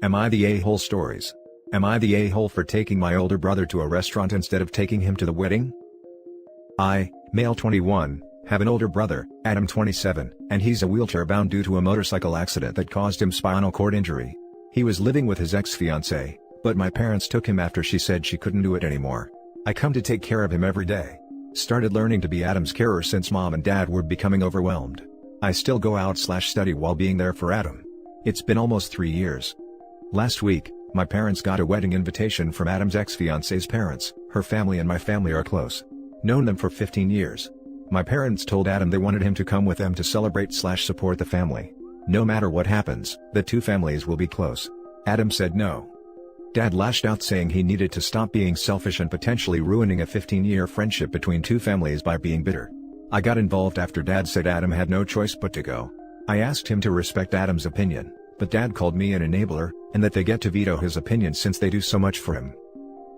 Am I the a-hole stories? Am I the a-hole for taking my older brother to a restaurant instead of taking him to the wedding? I, male 21, have an older brother, Adam 27, and he's a wheelchair bound due to a motorcycle accident that caused him spinal cord injury. He was living with his ex-fiancée, but my parents took him after she said she couldn't do it anymore. I come to take care of him every day. Started learning to be Adam's carer since mom and dad were becoming overwhelmed. I still go out/study while being there for Adam. It's been almost 3 years. Last week, my parents got a wedding invitation from Adam's ex-fiancée's parents. Her family and my family are close. Known them for 15 years. My parents told Adam they wanted him to come with them to celebrate/support the family. No matter what happens, the two families will be close. Adam said no. Dad lashed out saying he needed to stop being selfish and potentially ruining a 15-year friendship between two families by being bitter. I got involved after Dad said Adam had no choice but to go. I asked him to respect Adam's opinion, but Dad called me an enabler, and that they get to veto his opinion since they do so much for him.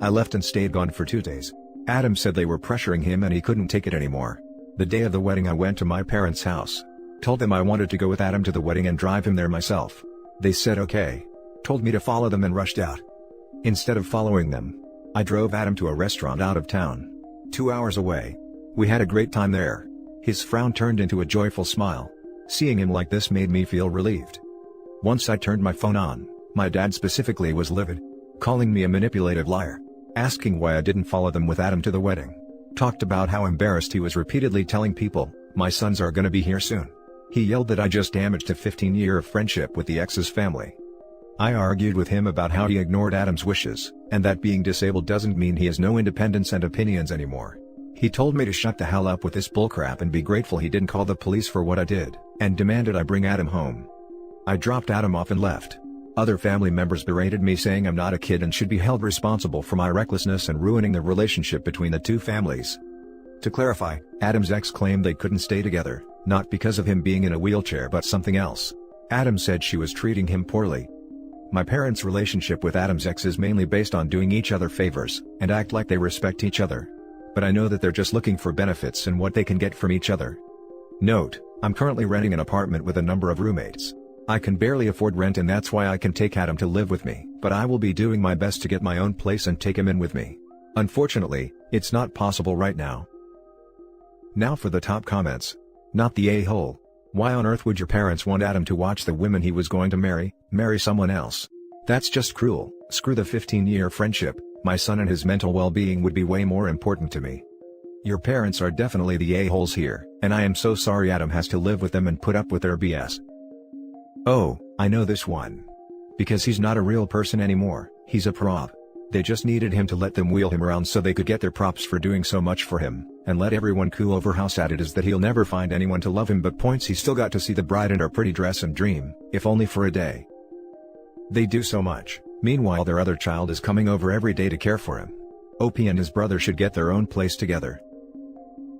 I left and stayed gone for 2 days. Adam said they were pressuring him and he couldn't take it anymore. The day of the wedding I went to my parents' house. Told them I wanted to go with Adam to the wedding and drive him there myself. They said okay. Told me to follow them and rushed out. Instead of following them, I drove Adam to a restaurant out of town. 2 hours away. We had a great time there. His frown turned into a joyful smile. Seeing him like this made me feel relieved. Once I turned my phone on, my dad specifically was livid. Calling me a manipulative liar. Asking why I didn't follow them with Adam to the wedding. Talked about how embarrassed he was repeatedly telling people, "My sons are gonna be here soon." He yelled that I just damaged a 15-year friendship with the ex's family. I argued with him about how he ignored Adam's wishes, and that being disabled doesn't mean he has no independence and opinions anymore. He told me to shut the hell up with this bullcrap and be grateful he didn't call the police for what I did, and demanded I bring Adam home. I dropped Adam off and left. Other family members berated me saying I'm not a kid and should be held responsible for my recklessness and ruining the relationship between the two families. To clarify, Adam's ex claimed they couldn't stay together, not because of him being in a wheelchair but something else. Adam said she was treating him poorly. My parents' relationship with Adam's ex is mainly based on doing each other favors, and act like they respect each other. But I know that they're just looking for benefits and what they can get from each other. Note, I'm currently renting an apartment with a number of roommates. I can barely afford rent and that's why I can take Adam to live with me, but I will be doing my best to get my own place and take him in with me. Unfortunately, it's not possible right now. Now for the top comments. Not the a-hole. Why on earth would your parents want Adam to watch the women he was going to marry someone else? That's just cruel. Screw the 15-year friendship, my son and his mental well-being would be way more important to me. Your parents are definitely the a-holes here, and I am so sorry Adam has to live with them and put up with their BS. Oh, I know this one. Because he's not a real person anymore, he's a prop. They just needed him to let them wheel him around so they could get their props for doing so much for him, and let everyone coo over how sad it is that he'll never find anyone to love him but points he still got to see the bride in her pretty dress and dream, if only for a day. They do so much, meanwhile their other child is coming over every day to care for him. OP and his brother should get their own place together.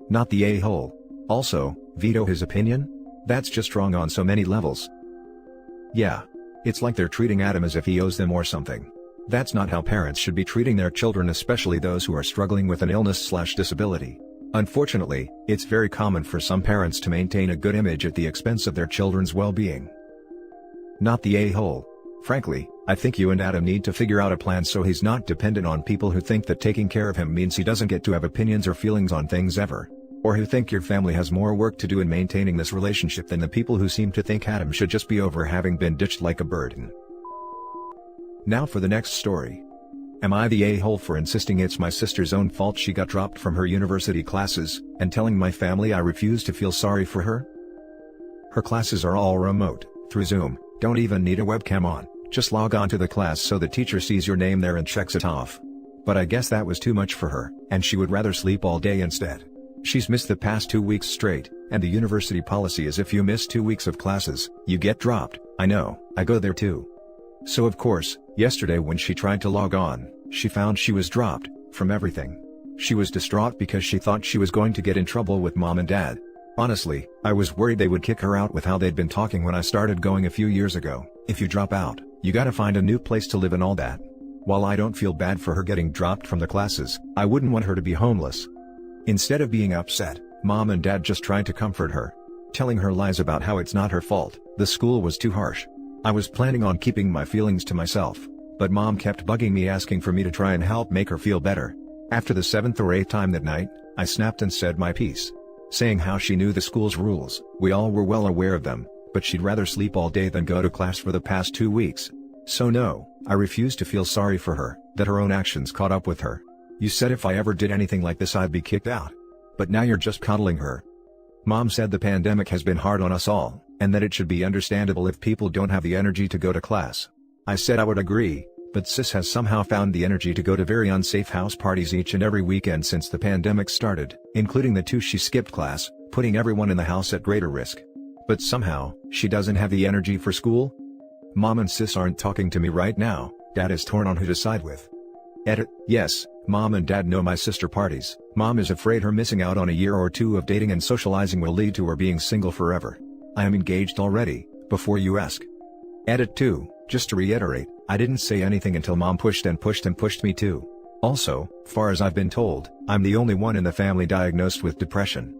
Not the a-hole. Also, veto his opinion? That's just wrong on so many levels. Yeah. It's like they're treating Adam as if he owes them or something. That's not how parents should be treating their children, especially those who are struggling with an illness/disability. Unfortunately, it's very common for some parents to maintain a good image at the expense of their children's well-being. Not the a-hole. Frankly, I think you and Adam need to figure out a plan so he's not dependent on people who think that taking care of him means he doesn't get to have opinions or feelings on things ever. Or who think your family has more work to do in maintaining this relationship than the people who seem to think Adam should just be over having been ditched like a burden. Now for the next story. Am I the a-hole for insisting it's my sister's own fault she got dropped from her university classes, and telling my family I refuse to feel sorry for her? Her classes are all remote, through Zoom, don't even need a webcam on, just log on to the class so the teacher sees your name there and checks it off. But I guess that was too much for her, and she would rather sleep all day instead. She's missed the past 2 weeks straight, and the university policy is if you miss 2 weeks of classes, you get dropped. I know, I go there too. So of course, yesterday when she tried to log on, she found she was dropped from everything. She was distraught because she thought she was going to get in trouble with mom and dad. Honestly, I was worried they would kick her out with how they'd been talking when I started going a few years ago. If you drop out, you gotta find a new place to live and all that. While I don't feel bad for her getting dropped from the classes, I wouldn't want her to be homeless. Instead of being upset, mom and dad just tried to comfort her, telling her lies about how it's not her fault, the school was too harsh. I was planning on keeping my feelings to myself, but Mom kept bugging me asking for me to try and help make her feel better. After the 7th or 8th time that night, I snapped and said my piece. Saying how she knew the school's rules, we all were well aware of them, but she'd rather sleep all day than go to class for the past 2 weeks. So no, I refused to feel sorry for her, that her own actions caught up with her. You said if I ever did anything like this I'd be kicked out. But now you're just coddling her. Mom said the pandemic has been hard on us all, and that it should be understandable if people don't have the energy to go to class. I said I would agree, but sis has somehow found the energy to go to very unsafe house parties each and every weekend since the pandemic started, including the 2 she skipped class, putting everyone in the house at greater risk. But somehow, she doesn't have the energy for school? Mom and sis aren't talking to me right now. Dad is torn on who to side with. Edit. Yes, Mom and Dad know my sister parties. Mom is afraid her missing out on a year or 2 of dating and socializing will lead to her being single forever. I am engaged already, before you ask. Edit 2. Just to reiterate, I didn't say anything until Mom pushed and pushed and pushed me too. Also, far as I've been told, I'm the only one in the family diagnosed with depression.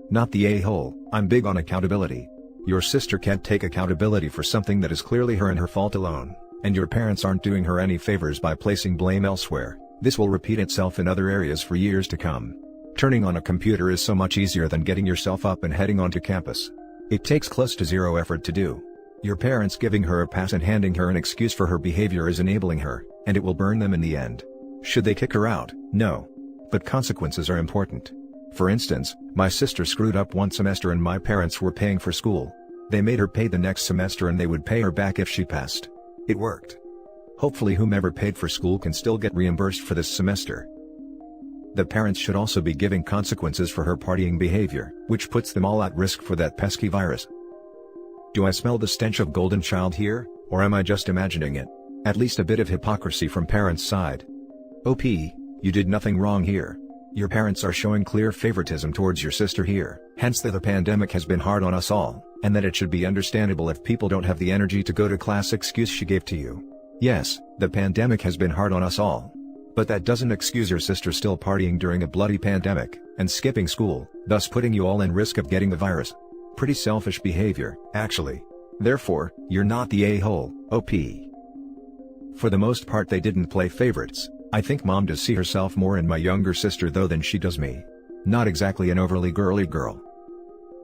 Not the a-hole. I'm big on accountability. Your sister can't take accountability for something that is clearly her and her fault alone, and your parents aren't doing her any favors by placing blame elsewhere. This will repeat itself in other areas for years to come. Turning on a computer is so much easier than getting yourself up and heading onto campus. It takes close to zero effort to do. Your parents giving her a pass and handing her an excuse for her behavior is enabling her, and it will burn them in the end. Should they kick her out? No. But consequences are important. For instance, my sister screwed up one semester and my parents were paying for school. They made her pay the next semester and they would pay her back if she passed. It worked. Hopefully whomever paid for school can still get reimbursed for this semester. The parents should also be giving consequences for her partying behavior, which puts them all at risk for that pesky virus. Do I smell the stench of golden child here, or am I just imagining it? At least a bit of hypocrisy from parents' side. OP, you did nothing wrong here. Your parents are showing clear favoritism towards your sister here, hence that the pandemic has been hard on us all, and that it should be understandable if people don't have the energy to go to class excuse she gave to you. Yes, the pandemic has been hard on us all. But that doesn't excuse your sister still partying during a bloody pandemic, and skipping school, thus putting you all in risk of getting the virus. Pretty selfish behavior, actually. Therefore, you're not the a-hole, OP. For the most part they didn't play favorites. I think Mom does see herself more in my younger sister though than she does me. Not exactly an overly girly girl.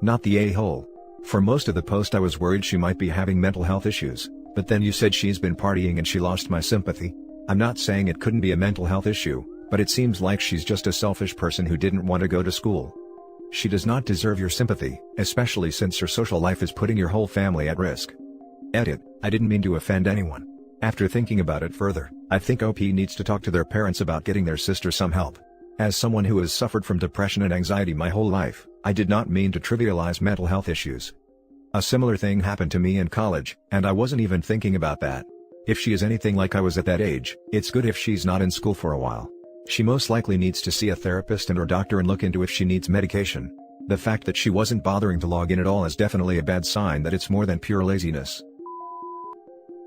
Not the a-hole. For most of the post I was worried she might be having mental health issues, but then you said she's been partying and she lost my sympathy. I'm not saying it couldn't be a mental health issue, but it seems like she's just a selfish person who didn't want to go to school. She does not deserve your sympathy, especially since her social life is putting your whole family at risk. Edit. I didn't mean to offend anyone. After thinking about it further, I think OP needs to talk to their parents about getting their sister some help. As someone who has suffered from depression and anxiety my whole life, I did not mean to trivialize mental health issues. A similar thing happened to me in college, and I wasn't even thinking about that. If she is anything like I was at that age, it's good if she's not in school for a while. She most likely needs to see a therapist and/or doctor and look into if she needs medication. The fact that she wasn't bothering to log in at all is definitely a bad sign that it's more than pure laziness.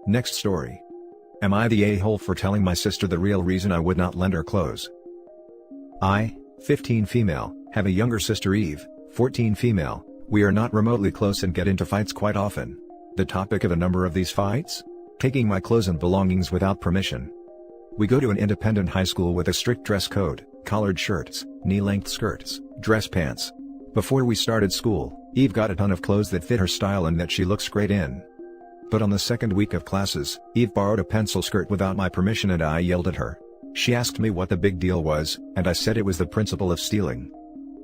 Next story. Am I the a-hole for telling my sister the real reason I would not lend her clothes? I, 15 female, have a younger sister Eve, 14 female. We are not remotely close and get into fights quite often. The topic of a number of these fights? Taking my clothes and belongings without permission. We go to an independent high school with a strict dress code, collared shirts, knee-length skirts, dress pants. Before we started school, Eve got a ton of clothes that fit her style and that she looks great in. But on the second week of classes, Eve borrowed a pencil skirt without my permission and I yelled at her. She asked me what the big deal was, and I said it was the principle of stealing.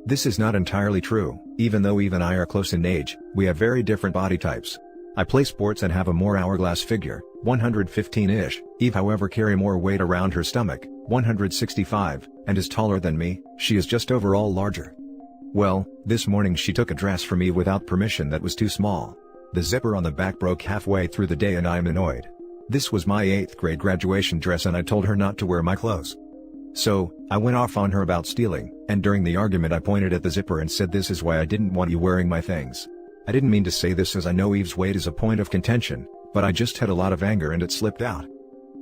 This is not entirely true. Even though Eve and I are close in age, we have very different body types. I play sports and have a more hourglass figure, 115-ish. Eve however carry more weight around her stomach, 165, and is taller than me. She is just overall larger. Well, this morning she took a dress from me without permission that was too small. The zipper on the back broke halfway through the day and I'm annoyed. This was my 8th grade graduation dress and I told her not to wear my clothes. So, I went off on her about stealing, and during the argument I pointed at the zipper and said this is why I didn't want you wearing my things. I didn't mean to say this as I know Eve's weight is a point of contention, but I just had a lot of anger and it slipped out.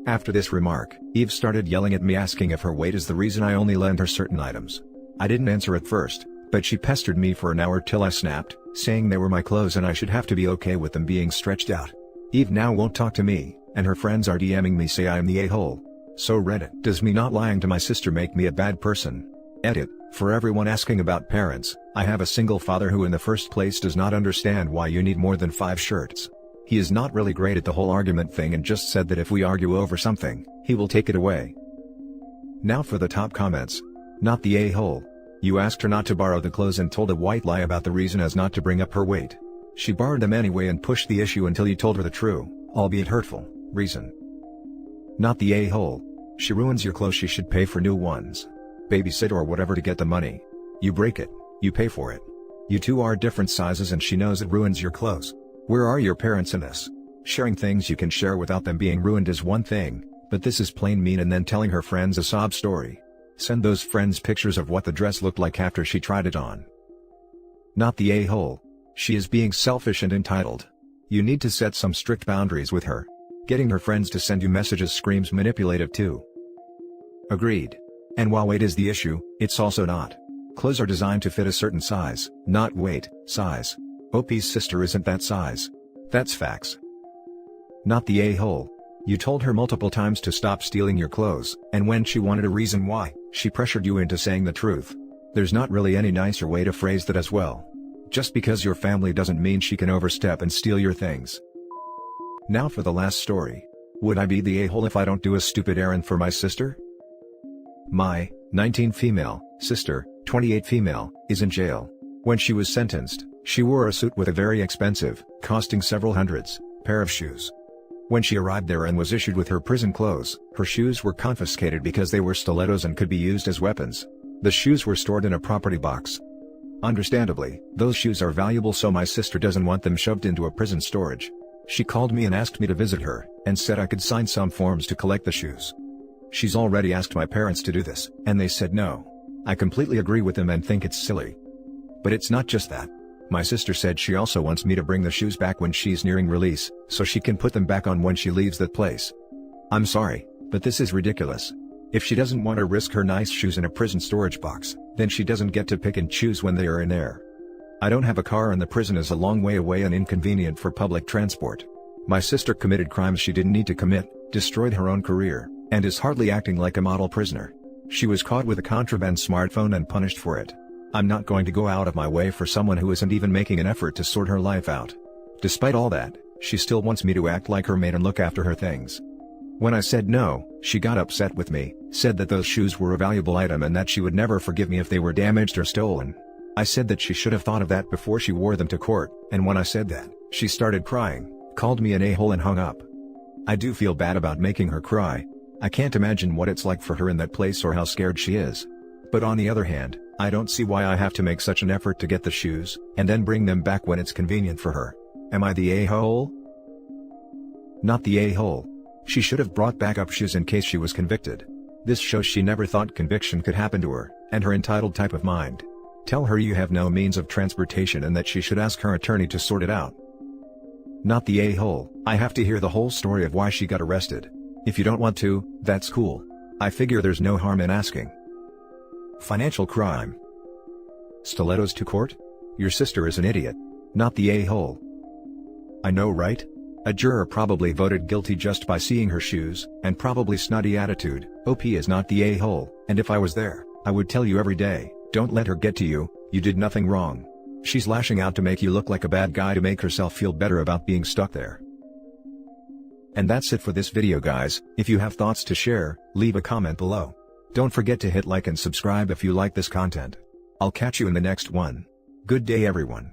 After this remark, Eve started yelling at me asking if her weight is the reason I only lend her certain items. I didn't answer at first, But she pestered me for an hour till I snapped, saying they were my clothes and I should have to be okay with them being stretched out. Eve now won't talk to me, and her friends are DMing me say I am the a-hole. So Reddit, does me not lying to my sister make me a bad person? Edit, for everyone asking about parents, I have a single father who in the first place does not understand why you need more than 5 shirts. He is not really great at the whole argument thing and just said that if we argue over something, he will take it away. Now for the top comments. Not the a-hole. You asked her not to borrow the clothes and told a white lie about the reason as not to bring up her weight. She borrowed them anyway and pushed the issue until you told her the true, albeit hurtful, reason. Not the a-hole. She ruins your clothes, she should pay for new ones. Babysit or whatever to get the money. You break it, you pay for it. You two are different sizes and she knows it ruins your clothes. Where are your parents in this? Sharing things you can share without them being ruined is one thing, but this is plain mean. And then telling her friends a sob story. Send those friends pictures of what the dress looked like after she tried it on. Not the a-hole. She is being selfish and entitled. You need to set some strict boundaries with her. Getting her friends to send you messages screams manipulative too. Agreed. And while weight is the issue, it's also not. Clothes are designed to fit a certain size, not weight, size. OP's sister isn't that size. That's facts. Not the a-hole. You told her multiple times to stop stealing your clothes, and when she wanted a reason why, she pressured you into saying the truth. There's not really any nicer way to phrase that as well. Just because your family doesn't mean she can overstep and steal your things. Now for the last story. Would I be the a-hole if I don't do a stupid errand for my sister? My 19 female sister, 28 female, is in jail. When she was sentenced, she wore a suit with a very expensive, costing several hundreds, pair of shoes. When she arrived there and was issued with her prison clothes, her shoes were confiscated because they were stilettos and could be used as weapons. The shoes were stored in a property box. Understandably, those shoes are valuable, so my sister doesn't want them shoved into a prison storage. She called me and asked me to visit her, and said I could sign some forms to collect the shoes. She's already asked my parents to do this, and they said no. I completely agree with them and think it's silly. But it's not just that. My sister said she also wants me to bring the shoes back when she's nearing release, so she can put them back on when she leaves that place. I'm sorry, but this is ridiculous. If she doesn't want to risk her nice shoes in a prison storage box, then she doesn't get to pick and choose when they are in there. I don't have a car and the prison is a long way away and inconvenient for public transport. My sister committed crimes she didn't need to commit, destroyed her own career, and is hardly acting like a model prisoner. She was caught with a contraband smartphone and punished for it. I'm not going to go out of my way for someone who isn't even making an effort to sort her life out. Despite all that, she still wants me to act like her maid and look after her things. When I said no, she got upset with me, said that those shoes were a valuable item and that she would never forgive me if they were damaged or stolen. I said that she should have thought of that before she wore them to court, and when I said that, she started crying, called me an a-hole and hung up. I do feel bad about making her cry. I can't imagine what it's like for her in that place or how scared she is. But on the other hand, I don't see why I have to make such an effort to get the shoes, and then bring them back when it's convenient for her. Am I the a-hole? Not the a-hole. She should have brought backup shoes in case she was convicted. This shows she never thought conviction could happen to her, and her entitled type of mind. Tell her you have no means of transportation and that she should ask her attorney to sort it out. Not the a-hole. I have to hear the whole story of why she got arrested. If you don't want to, that's cool. I figure there's no harm in asking. Financial crime. Stilettos to court? Your sister is an idiot. Not the a-hole. I know, right? A juror probably voted guilty just by seeing her shoes, and probably snotty attitude. OP is not the a-hole, and if I was there, I would tell you every day, don't let her get to you, you did nothing wrong. She's lashing out to make you look like a bad guy to make herself feel better about being stuck there. And that's it for this video, guys. If you have thoughts to share, leave a comment below. Don't forget to hit like and subscribe if you like this content. I'll catch you in the next one. Good day, everyone.